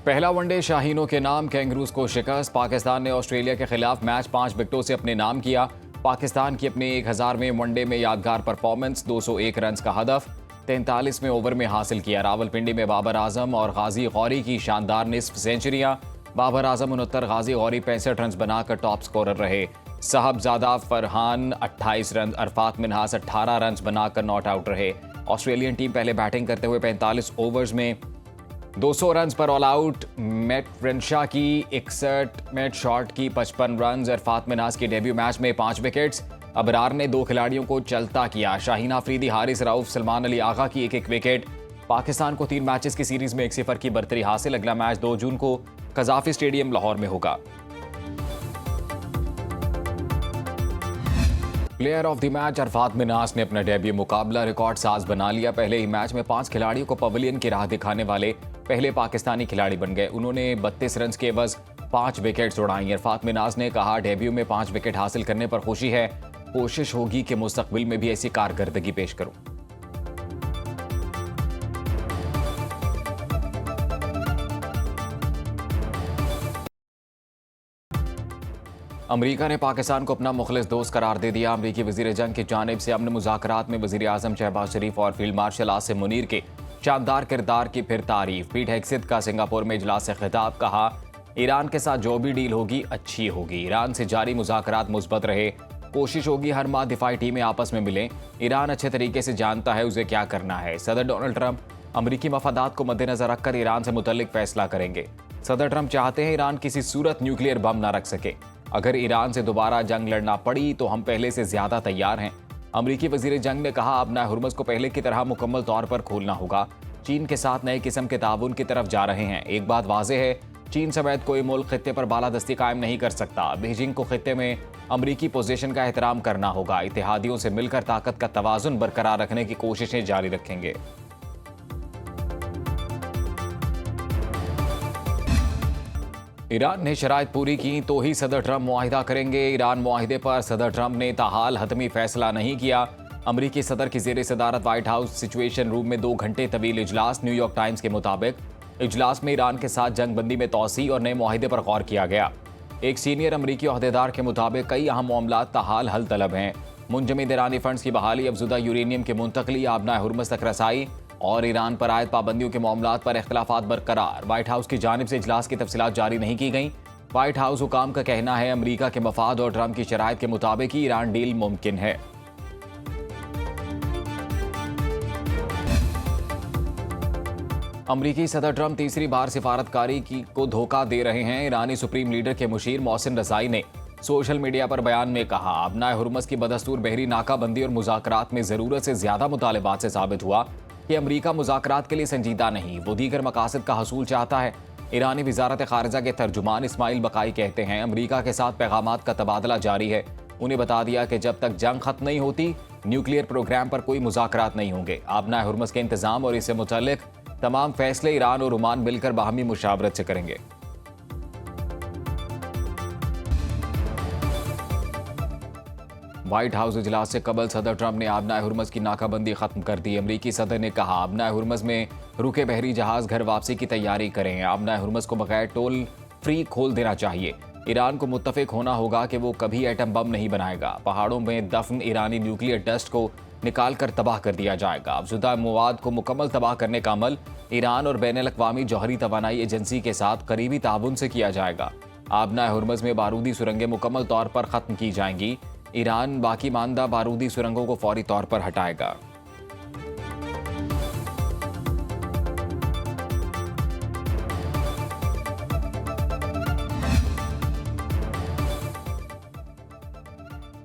पहला वनडे शाहीनों के नाम, कैंगरूज को शिकस्त। पाकिस्तान ने ऑस्ट्रेलिया के खिलाफ मैच 5 विकेटों से अपने नाम किया। पाकिस्तान की अपने 1000वें वनडे में यादगार परफॉर्मेंस, 201 रन का हदफ 43वें ओवर में हासिल किया। रावलपिंडी में बाबर आजम और गाजी गौरी की शानदार निस्फ सेंचुरियां। बाबर आजम 69, गाजी गौरी 65 रन बनाकर टॉप स्कोरर रहे। साहबजादा फरहान 28 रन, अरफात मिन्हास 18 रन बनाकर नॉट आउट रहे। ऑस्ट्रेलियन टीम पहले बैटिंग करते हुए 45 ओवर्स में 200 रन पर ऑल आउट। मैट फ्रेंशा की 61, मैट शॉर्ट की 55 रन। अरफात मिन्हास के डेब्यू मैच में 5 विकेट्स। अबरार ने 2 खिलाड़ियों को चलता किया। शाहीन आफरीदी, हारिस रऊफ, सलमान अली आगा की 1-1 विकेट। पाकिस्तान को 3 मैचेस की सीरीज में 1-0 की बर्तरी हासिल। अगला मैच 2 जून को कजाफी स्टेडियम लाहौर में होगा। Player of the match Arfat Minhas ने अपना डेब्यू मुकाबला रिकॉर्ड साज बना लिया। पहले ही मैच में 5 खिलाड़ियों को पवेलियन की राह दिखाने वाले पहले पाकिस्तानी खिलाड़ी बन गए। उन्होंने 32 रन के एवज 5 विकेट्स उड़ाई। अरफात मिन्हास ने कहा, डेब्यू में 5 विकेट हासिल करने पर खुशी है। कोशिश होगी कि मुस्तकबिल में भी ऐसी कारकर्दगी पेश करूं। अमरीका ने पाकिस्तान को अपना मुखलिस दोस्त करार दे दिया। अमरीकी वजीर जंग की जानिब से अमन मुज़ाकरात में वजीर आजम शहबाज शरीफ और फील्ड मार्शल आसिम मुनीर के शानदार किरदार की फिर तारीफ। पीट हेग्सेथ का सिंगापुर में इजलास से खिताब, कहा, ईरान के साथ जो भी डील होगी अच्छी होगी। ईरान से जारी मुज़ाकरात मुस्बत रहे। कोशिश होगी हर माह दिफाई टीमें आपस में मिलें। ईरान अच्छे तरीके से जानता है उसे क्या करना है। सदर डोनाल्ड ट्रंप अमरीकी मफादात को मद्देनजर रखकर ईरान से मुतल्लिक फैसला करेंगे। सदर ट्रंप चाहते हैं ईरान किसी सूरत न्यूक्लियर बम ना रख सके। अगर ईरान से दोबारा जंग लड़ना पड़ी तो हम पहले से ज्यादा तैयार हैं। अमरीकी वजीर जंग ने कहा, अब नए हुर्मुज़ को पहले की तरह मुकम्मल तौर पर खोलना होगा। चीन के साथ नए किस्म के ताउन की तरफ जा रहे हैं। एक बात वाज़ेह है, चीन समेत कोई मुल्क खित्ते पर बालादस्ती कायम नहीं कर सकता। बीजिंग को खित्ते में अमरीकी पोजीशन का एहतराम करना होगा। इत्तेहादियों से मिलकर ताकत का तवाजुन बरकरार रखने की कोशिशें जारी रखेंगे। ईरान ने शराइत पूरी की तो ही सदर ट्रंप मुआहिदा करेंगे। ईरान मुआहिदे पर सदर ट्रंप ने ताहाल हतमी फैसला नहीं किया। अमरीकी सदर की ज़ेर सदारत व्हाइट हाउस सिचुएशन रूम में 2 घंटे तवील इजलास। न्यूयॉर्क टाइम्स के मुताबिक इजलास में ईरान के साथ जंगबंदी में तौसी और नए मुआहिदे पर गौर किया गया। एक सीनियर अमरीकी ओहदेदार के मुताबिक कई अहम मामलात ताहाल हल तलब हैं। मुंजमद ईरानी फंड्स की बहाली, अफजुदा यूरेनियम की मुंतकली, आबना हुर्मुज़ तक रसाई और ईरान पर आयद पाबंदियों के मामलात पर इख्तलाफात बरकरार। व्हाइट हाउस की जानिब से इजलास की तफसीलात जारी नहीं की गई। व्हाइट हाउस हुकाम का कहना है, अमरीका के मफाद और ट्रंप की शराइत के मुताबिक ही ईरान डील मुमकिन है। अमरीकी सदर ट्रंप तीसरी बार सिफारतकारी को धोखा दे रहे हैं। ईरानी सुप्रीम लीडर के मुशीर मोहसिन रज़ाई ने सोशल मीडिया पर बयान में कहा, अब नए हुर्मुज़ की बदस्तूर बहरी नाकाबंदी और मुज़ाकरात में ज़रूरत से ज़्यादा मुतालबात से साबित हुआ कि अमरीका मुज़ाकरात के लिए संजीदा नहीं, वो दीगर मकासद का हसूल चाहता है। ईरानी वजारत खारिजा के तर्जुमान इस्माइल बकाई कहते हैं, अमरीका के साथ पैगामात का तबादला जारी है। उन्हें बता दिया कि जब तक जंग खत्म नहीं होती न्यूक्लियर प्रोग्राम पर कोई मुज़ाकरात नहीं होंगे। आबना हुर्मुज़ के इंतजाम और इससे मुतल्लिक तमाम फैसले ईरान और ओमान मिलकर बाहमी मुशावरत से करेंगे। व्हाइट हाउस इजलास से कबल सदर ट्रंप ने आबना हुर्मुज़ की नाकाबंदी खत्म कर दी। अमरीकी सदर ने कहा, आबना हुर्मुज़ में रुके बहरी जहाज घर वापसी की तैयारी करें। आबना हुर्मुज़ को बगैर टोल फ्री खोल देना चाहिए। ईरान को मुत्तफिक होना होगा कि वो कभी एटम बम नहीं बनाएगा। पहाड़ों में दफन ईरानी न्यूक्लियर डस्ट को निकाल कर तबाह कर दिया जाएगा। अफजुदा मवाद को मुकम्मल तबाह करने का अमल ईरान और बैनुल अक़वामी जौहरी तवानाई एजेंसी के साथ करीबी ताउन से किया जाएगा। आबना हुर्मुज़ में बारूदी सुरंगें मुकम्मल तौर पर ख़त्म की जाएंगी। ईरान बाकी मानदा बारूदी सुरंगों को फौरी तौर पर हटाएगा।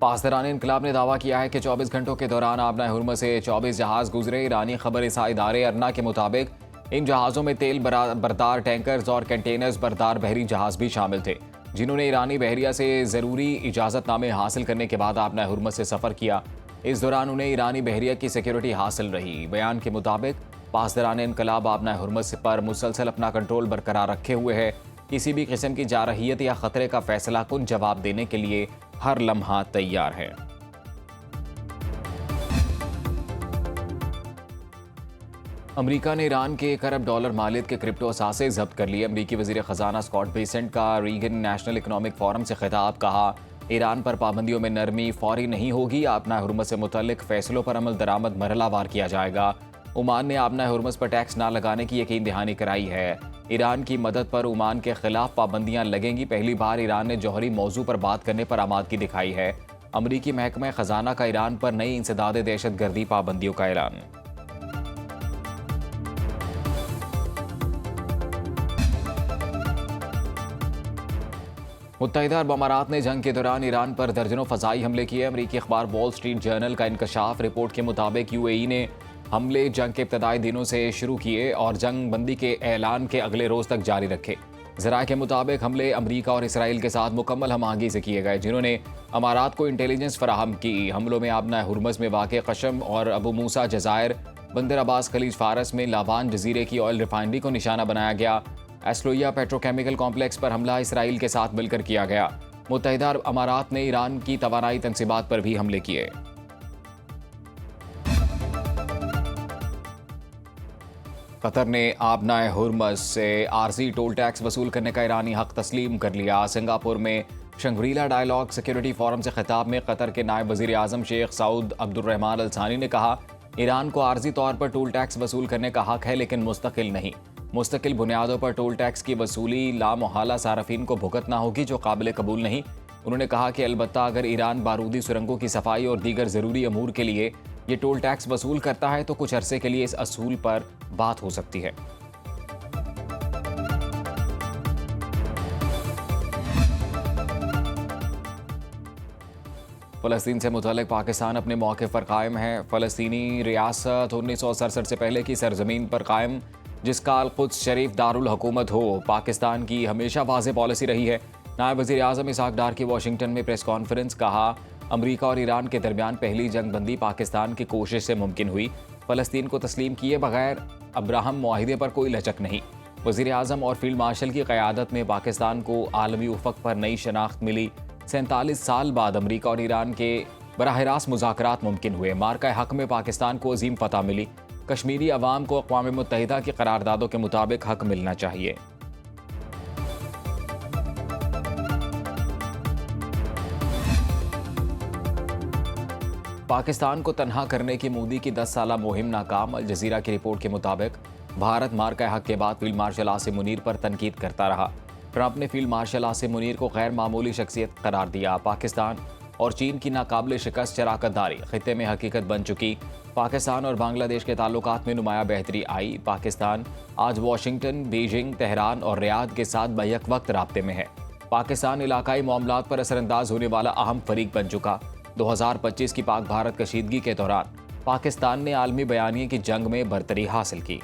पासदारान इनकलाब ने दावा किया है कि 24 घंटों के दौरान आबना हुर्मुज़ से 24 जहाज गुजरे। ईरानी खबर रसा इदारे अरना के मुताबिक इन जहाज़ों में तेल बरदार टैंकर्स और कंटेनर्स बरदार बहरी जहाज भी शामिल थे, जिन्होंने ईरानी बहरिया से ज़रूरी इजाज़तनामे हासिल करने के बाद आबना हुर्मुज़ से सफ़र किया। इस दौरान उन्हें ईरानी बहरिया की सिक्योरिटी हासिल रही। बयान के मुताबिक पासदारान इनकलाब आबना हुर्मुज़ पर मुसलसल अपना कंट्रोल बरकरार रखे हुए है। किसी भी किस्म की जारहियत या खतरे का फैसला कुन जवाब देने के लिए हर लम्हा तैयार है। अमेरिका ने ईरान के $1 अरब मालियत के क्रिप्टो असासे जब्त कर लिए। अमेरिकी वजीर खजाना स्कॉट बेसेंट का रीगन नेशनल इकोनॉमिक फोरम से खिताब। कहा, ईरान पर पाबंदियों में नरमी फौरी नहीं होगी। आबना हुर्मस से मुतल्लिक फैसलों पर अमल दरामद मरहलावार किया जाएगा। ओमान ने आबना हुर्मस पर टैक्स ना लगाने की यकीन दहानी कराई है। ईरान की मदद पर ओमान के खिलाफ पाबंदियां लगेंगी। पहली बार ईरान ने जौहरी मौजू पर बात करने पर आमादगी दिखाई है। अमरीकी महकमा खजाना का ईरान पर नई इंसदाद दहशतगर्दी पाबंदियों का ऐलान। मुत्तहिदा अरब अमारात ने जंग के दौरान ईरान पर दर्जनों फ़ज़ाई हमले किए। अमरीकी अखबार वॉल स्ट्रीट जर्नल का इंकशाफ। रिपोर्ट के मुताबिक यूएई ने हमले जंग के इब्तदाई दिनों से शुरू किए और जंग बंदी के ऐलान के अगले रोज़ तक जारी रखे। ज़राए के मुताबिक हमले अमरीका और इसराइल के साथ मुकम्मल हमआहंगी से किए गए, जिन्होंने अमारात को इंटेलिजेंस फराहम की। हमलों में आबना हुर्मस में वाक़ कशम और अबू मूसा जज़ायर, बंदर अब्बास खलीज फारस में लावान जजीरे की ऑयल रिफाइनरी को निशाना बनाया गया। एस्लोया पेट्रोकेमिकल कॉम्प्लेक्स पर हमला इसराइल के साथ मिलकर किया गया। मुत्तहिदा अरब अमारात ने ईरान की तवानाई तंसीबात पर भी हमले किए। कतर ने आबना हुर्मस से आरजी टोल टैक्स वसूल करने का ईरानी हक तस्लीम कर लिया। सिंगापुर में शंग्रीला डायलॉग सिक्योरिटी फोरम से खिताब में कतर के नायब वजीर आजम शेख सऊद अब्दुर्रहमान अल सानी ने कहा, ईरान को आरजी तौर पर टोल टैक्स वसूल करने का हक है, लेकिन मुस्तकिल नहीं। मुस्तकिल बुनियादों पर टोल टैक्स की वसूली लामोहाला सारफीन को भुगतना होगी, जो काबिल कबूल नहीं। उन्होंने कहा कि अलबत्ता अगर ईरान बारूदी सुरंगों की सफाई और दीगर ज़रूरी अमूर के लिए ये टोल टैक्स वसूल करता है तो कुछ अरसे के लिए इस असूल पर बात हो सकती है। फ़लस्तीन से मुतल्लिक पाकिस्तान अपने मौक़िफ़ पर कायम है। फ़लस्तीनी रियासत 1967 से पहले की सरजमीन पर कायम, जिसका अल-कुद्स शरीफ दारुल हुकूमत हो, पाकिस्तान की हमेशा वाज़ेह पॉलिसी रही है। नायब वज़ीर आज़म इसहाक डार की वाशिंगटन में प्रेस कॉन्फ्रेंस। कहा, अमरीका और ईरान के दरमियान पहली जंग बंदी पाकिस्तान की कोशिश से मुमकिन हुई। फ़लस्तीन को तस्लीम किए बगैर अब्राहम मुआहिदे पर कोई लचक नहीं। वज़ीर आज़म और फील्ड मार्शल की क़यादत में पाकिस्तान को आलमी उफ़क़ पर नई शनाख्त मिली। 47 साल बाद अमरीका और ईरान के बराह रास्त मुज़ाकरात मुमकिन हुए। मार्का हक़ में पाकिस्तान को अजीम फ़तह मिली। कश्मीरी अवाम को अक़वाम मुत्तहिदा की करारदादों के मुताबिक हक़ मिलना चाहिए। पाकिस्तान को तन्हा करने की मोदी की 10 साला मुहिम नाकाम। अल जज़ीरा की रिपोर्ट के मुताबिक भारत मार्का हक़ के बाद फील्ड मार्शल आसिम मुनीर पर तनकीद करता रहा। ट्रंप ने फील्ड मार्शल आसिम मुनीर को गैर मामूली शख्सियत करार दिया। पाकिस्तान और चीन की नाकाबिल शिकस्त शराकतदारी खित्ते में हकीकत बन चुकी। पाकिस्तान और बांग्लादेश के ताल्लुकात में नुमाया बेहतरी आई। पाकिस्तान आज वाशिंगटन, बीजिंग, तेहरान और रियाद के साथ बैक वक्त राब्ते में है। पाकिस्तान इलाकाई मामलात पर असरअंदाज होने वाला अहम फरीक बन चुका। 2025 की पाक भारत कशीदगी के दौरान पाकिस्तान ने आलमी बयानिए की जंग में बरतरी हासिल की।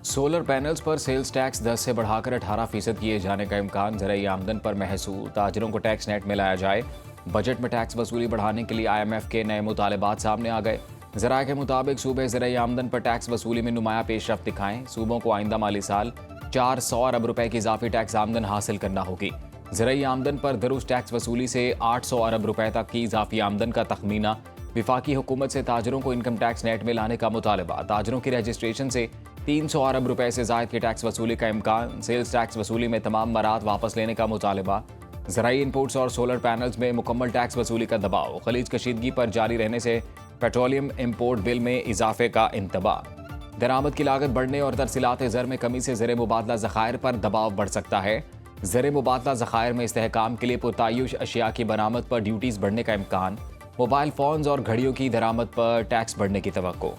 सोलर पैनल्स पर सेल्स टैक्स 10 से बढ़ाकर 18% किए जाने का इम्कान। ज़राई आमदन पर महसूल ताजरों को टैक्स नेट में लाया जाए। बजट में टैक्स वसूली बढ़ाने के लिए IMF के नए मुतालबात सामने आ गए। ज़राए के मुताबिक सूबे ज़राई आमदन पर टैक्स वसूली में नुमाया पेशरफ्त दिखाएं। सूबों को आइंदा माली साल 400 अरब रुपए की इजाफी टैक्स आमदन हासिल करना होगी। ज़राई आमदन पर दरुस्त टैक्स वसूली से 800 अरब रुपए तक की इजाफी आमदन का तखमीना। विफाकी हुकूमत से ताजरों को इनकम टैक्स नेट में लाने का मुतालबा। ताजरों की रजिस्ट्रेशन से 300 अरब रुपए से ज़ायद की टैक्स वसूली का इम्कान। सेल्स टैक्स वसूली में तमाम मराद वापस लेने का मुतालबा। ज़राई इनपुट्स और सोलर पैनल्स में मुकम्मल टैक्स वसूली का दबाव। खलीज कशीदगी पर जारी रहने से पेट्रोलियम इम्पोर्ट बिल में इजाफे का इंतबाह। दरामद की लागत बढ़ने और तरसीलात ज़र में कमी से ज़र मुबादला ज़खायर पर दबाव बढ़ सकता है। ज़र मुबादला ज़खायर में इस्तेहकाम के लिए पुरतायुश अशिया की बरामद पर ड्यूटीज़ बढ़ने का इम्कान। मोबाइल फ़ोन्स और घड़ियों की दरामद पर टैक्स बढ़ने की तवक्को।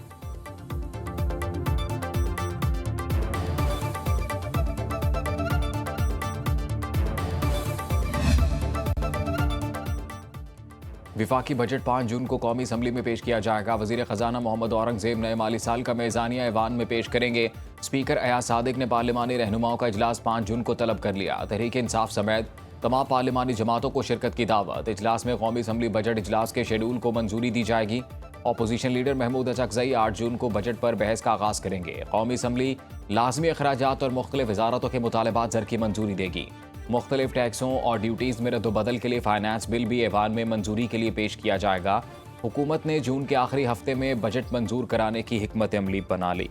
विफाकी बजट 5 जून को कौमी असम्बली में पेश किया जाएगा। वजीर खजाना मोहम्मद औरंगजेब नए माली साल का मेज़ानिया ऐवान में पेश करेंगे। स्पीकर अयाज सादिक ने पार्लिमानी रहनुमाओं का इजलास 5 जून को तलब कर लिया। तहरीक इंसाफ समेत तमाम पार्लिमानी जमातों को शिरकत की दावत। इजलास में कौमी असम्बली बजट इजलास के शेड्यूल को मंजूरी दी जाएगी। अपोजिशन लीडर महमूद अचकज़ई 8 जून को बजट पर बहस का आगाज़ करेंगे। कौमी असम्बली लाजमी अखराजात और मुख्तलिफ वजारतों के मुतालबात ज़र की मंजूरी देगी। मुख्तलिफ टैक्सों और ड्यूटीज़ में रद्दबदल के लिए फाइनेंस बिल भी ऐवान में मंजूरी के लिए पेश किया जाएगा। हुकूमत ने जून के आखिरी हफ्ते में बजट मंजूर कराने की हिकमत अमली बना ली।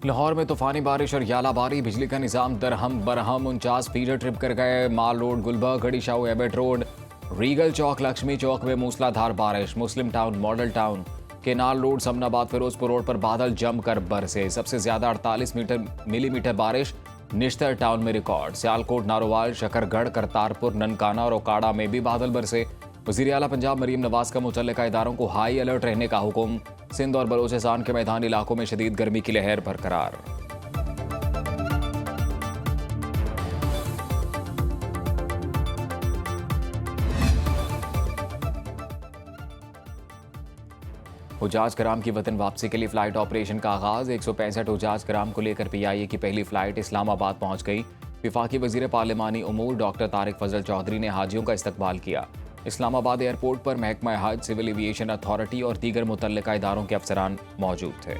लाहौर में तूफानी बारिश और यालाबारी, बिजली का निजाम दरहम बरहम, 49 फीडर ट्रिप कर गए। माल road, Gulberg, Garhi Shahu Abbott road, Regal Chowk, Lakshmi Chowk में मूसलाधार बारिश। Muslim town, model town, canal road, Samanabad, Ferozepur road पर बादल जमकर बरसे। सबसे ज्यादा 48 मिलीमीटर बारिश निश्तर टाउन में रिकॉर्ड। सियालकोट, नारोवाल, शकरगढ़, करतारपुर, ननकाना और ओकाड़ा में भी बादल बरसे। वज़ीर आला पंजाब मरीम नवाज का मुतल्लिका इदारों को हाई अलर्ट रहने का हुक्म। सिंध और बलोचिस्तान के मैदानी इलाकों में शदीद गर्मी की लहर बरकरार। हुजाज कराम की वतन वापसी के लिए फ्लाइट ऑपरेशन का आगाज। 165 हुजाज कराम को लेकर PIA की पहली फ्लाइट इस्लामाबाद पहुंच गई। विफाकी वजीर पार्लिमानी उमूर डॉक्टर तारिक फजल चौधरी ने हाजियों का इस्तकबाल किया। इस्लामाबाद एयरपोर्ट पर महकमा हज, सिविल एविएशन अथॉरिटी और दीगर मुतल्लिका इदारों के अफसरान मौजूद थे।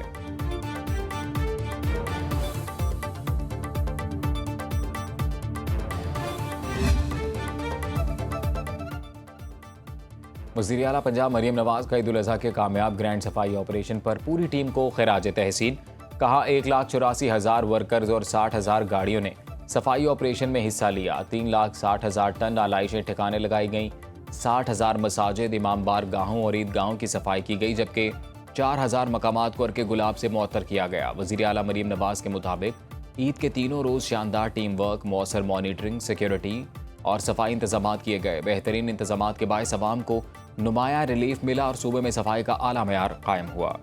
वज़ीर आला पंजाब मरीम नवाज का ईद उल अज़हा के कामयाब ग्रैंड सफाई ऑपरेशन पर पूरी टीम को खिराज तहसीन। कहा 1,84,000 वर्कर्स और 60,000 गाड़ियों ने सफाई ऑपरेशन में हिस्सा लिया। 3,60,000 टन आलाइशें ठिकाने लगाई गईं। 60,000 मसाजिद, इमाम बार गाहों और ईदगाहों की सफाई की गई, जबकि 4,000 मकामात को अर्के गुलाब से मुअत्तर किया गया। वज़ीर आला मरीम नवाज के मुताबिक ईद के तीनों रोज़ शानदार टीम वर्क, मौसर मॉनिटरिंग, सिक्योरिटी और सफाई इंतजाम किए गए। बेहतरीन इंतजाम के बायस अवाम को नुमाया रिलीफ मिला और सूबे में सफाई का आला मयार कायम हुआ।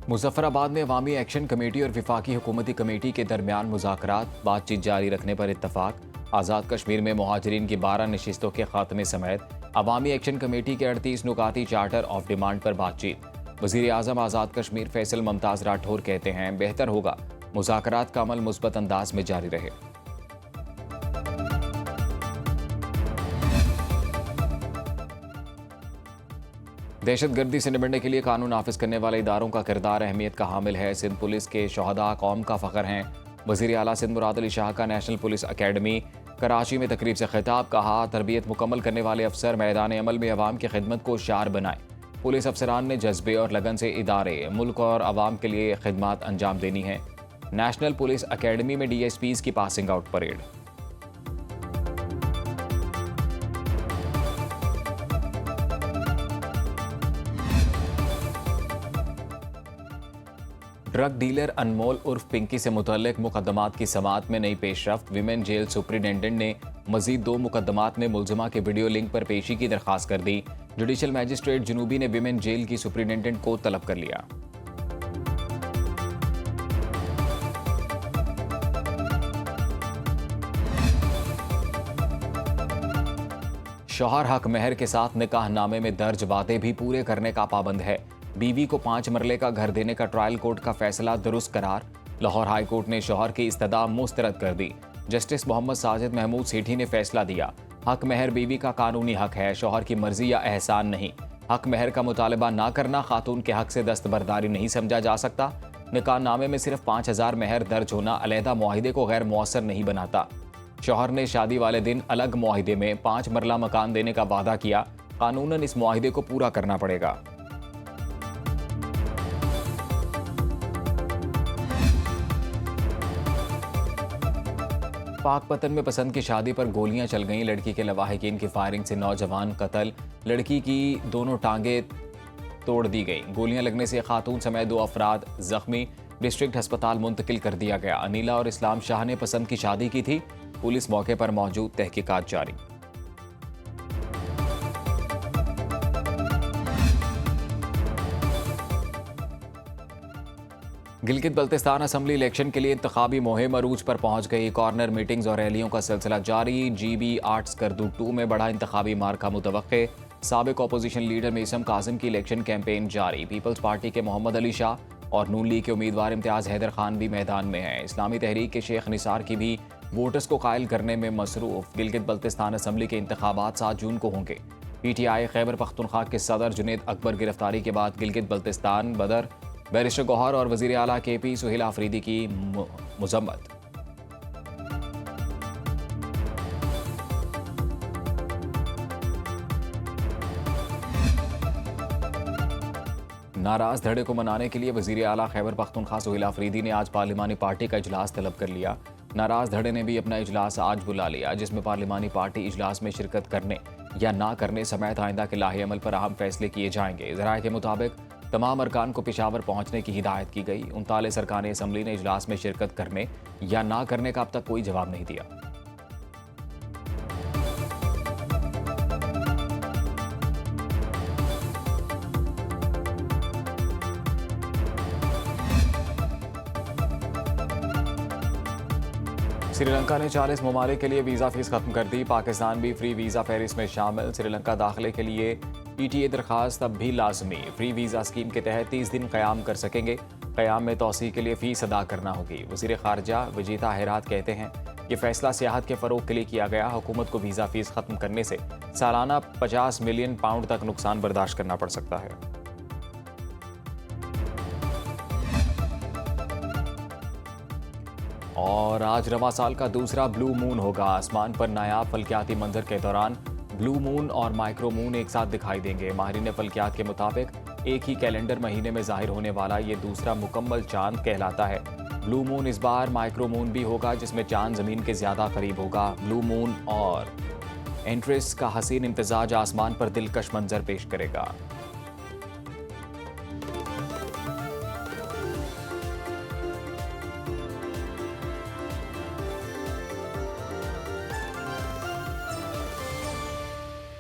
मुजफ्फराबाद में अवामी एक्शन कमेटी और विफाकी हुकूमती कमेटी के दरमियान मुज़ाकरात, बातचीत जारी रखने पर इत्तफाक। आज़ाद कश्मीर में मुहाजिरीन की 12 नशिस्तों के खात्मे समेत अवामी एक्शन कमेटी के 38 नुकाती चार्टर ऑफ डिमांड पर बातचीत। वज़ीर आज़म आज़ाद कश्मीर फैसल मुमताज़ राठौर कहते हैं बेहतर होगा मुज़ाकरात का अमल मुस्बत अंदाज में जारी रहे। दहशतगर्दी से निपटने के लिए कानून नाफिज करने वाले इदारों का किरदार अहमियत का हामिल है। सिंध पुलिस के शोहदा कौम का फ़ख्र हैं। वज़ीर आला सिंध मुराद अली शाह का नेशनल पुलिस अकेडमी कराची में तकरीब से खिताब। कहा तरबियत मुकम्मल करने वाले अफसर मैदान अमल में अवाम की खिदमत को शार बनाएं। पुलिस अफसरान ने जज्बे और लगन से इदारे, मुल्क और अवाम के लिए खिदमत अंजाम देनी है। नेशनल पुलिस अकेडमी में DSPs की passing out parade. Drug dealer Anmol उर्फ पिंकी से मुतल्लिक मुकदमात की समाअत में नई पेशरफ्त। विमेन जेल सुप्रिटेंडेंट ने मजीद 2 मुकदमात में मुलजिमा के वीडियो लिंक पर पेशी की दरख्वास्त कर दी। जुडिशल मैजिस्ट्रेट जनूबी ने विमेन जेल की सुप्रिटेंडेंट को तलब कर लिया। शौहर हक महर के साथ निकाहनामे में दर्ज वादे भी पूरे करने का पाबंद है। बीवी को 5 मरले का घर देने का ट्रायल कोर्ट का फैसला दुरुस्त करार। लाहौर हाई कोर्ट ने शौहर की इस्तदा मुस्तरद कर दी। जस्टिस मोहम्मद साजिद महमूद सेठी ने फैसला दिया, हक महर बीवी का कानूनी हक है, शौहर की मर्जी या एहसान नहीं। हक महर का मुतालबा ना करना खातून के हक से दस्तबरदारी नहीं समझा जा सकता। निकाहनामे में सिर्फ 5,000 महर दर्ज होना अलहदा मुआहिदे को गैर मुअस्सर नहीं बनाता। शौहर ने शादी वाले दिन अलग मुआहिदे में 5 मरला मकान देने का वादा किया। कानूनन इस मुआहिदे को पूरा करना पड़ेगा। पाकपतन में पसंद की शादी पर गोलियां चल गईं। लड़की के लवाहिकीन की फायरिंग से नौजवान कत्ल। लड़की की दोनों टांगें तोड़ दी गईं। गोलियां लगने से खातून समेत 2 अफराद जख्मी। डिस्ट्रिक्ट अस्पताल मुंतकिल कर दिया गया। अनीला और इस्लाम शाह ने पसंद की शादी की थी। पुलिस मौके पर मौजूद, तहकीकात जारी। गिलगित बल्तिस्तान असम्बली इलेक्शन के लिए इंतखाबी मुहिम अरूज पर पहुंच गई। कॉर्नर मीटिंग्स और रैलियों का सिलसिला जारी। GB आर्ट्स करदू 2 में बड़ा इंतखाबी मार्का मुतवक्के। साबिक अपोजिशन लीडर मीसम कासिम की इलेक्शन कैंपेन जारी। पीपल्स पार्टी के मोहम्मद अली शाह और नून लीग के उम्मीदवार इम्तियाज़ हैदर खान भी मैदान में हैं। इस्लामी तहरीक के शेख निसार की भी वोटर्स को कायल करने में मसरूफ। गिलगित बल्तिस्तान असम्बली के इंतखाबात 7 जून को होंगे। PTI खैबर पख्तूनख्वा के सदर जुनेद अकबर गिरफ्तारी के बाद गिलगित बल्तिस्तान बदर बैरिस्टर गौहर और वज़ीर आला KP सुहेल आफरीदी की मजम्मत। नाराज धड़े को मनाने के लिए वज़ीर आला खैबर पख्तूनख्वा सुहेल आफरीदी ने आज पार्लिमानी पार्टी का इजलास तलब कर लिया। नाराज धड़े ने भी अपना इजलास आज बुला लिया, जिसमें पार्लिमानी पार्टी इजलास में शिरकत करने या ना करने समेत आइंदा के लाहे अमल पर अहम फैसले किए जाएंगे। ज़राए के मुताबिक तमाम अरकान को पेशावर पहुंचने की हिदायत की गई। 39 अरकान असम्बली ने इजलास में शिरकत करने या ना करने का अब तक कोई जवाब नहीं दिया। श्रीलंका ने 40 ममालिक के लिए वीज़ा फीस खत्म कर दी। पाकिस्तान भी फ्री वीज़ा फहरिस्त में शामिल। श्रीलंका दाखिले के लिए PTA दरख्वास्त अब भी लाजमी। फ्री वीज़ा स्कीम के तहत 30 दिन क़याम कर सकेंगे। क़याम में तोसी के लिए फ़ीस अदा करना होगी। वज़ीर ख़ारजा विजेता हेरात कहते हैं ये फैसला सियाहत के फ़रोग़ के लिए किया गया। हुकूमत को वीज़ा फ़ीस ख़त्म करने से सालाना 50 मिलियन पाउंड तक नुकसान बर्दाश्त करना पड़ सकता है। और आज रवा साल का दूसरा ब्लू मून होगा। आसमान पर नायाब फल्कियाती मंजर के दौरान ब्लू मून और माइक्रो मून एक साथ दिखाई देंगे। माहिरीन फल्कियात के मुताबिक एक ही कैलेंडर महीने में जाहिर होने वाला ये दूसरा मुकम्मल चांद कहलाता है। ब्लू मून इस बार माइक्रो मून भी होगा, जिसमें चांद ज़मीन के ज़्यादा करीब होगा। ब्लू मून और एंट्रेस का हसीन इम्तिजाज आसमान पर दिलकश मंजर पेश करेगा।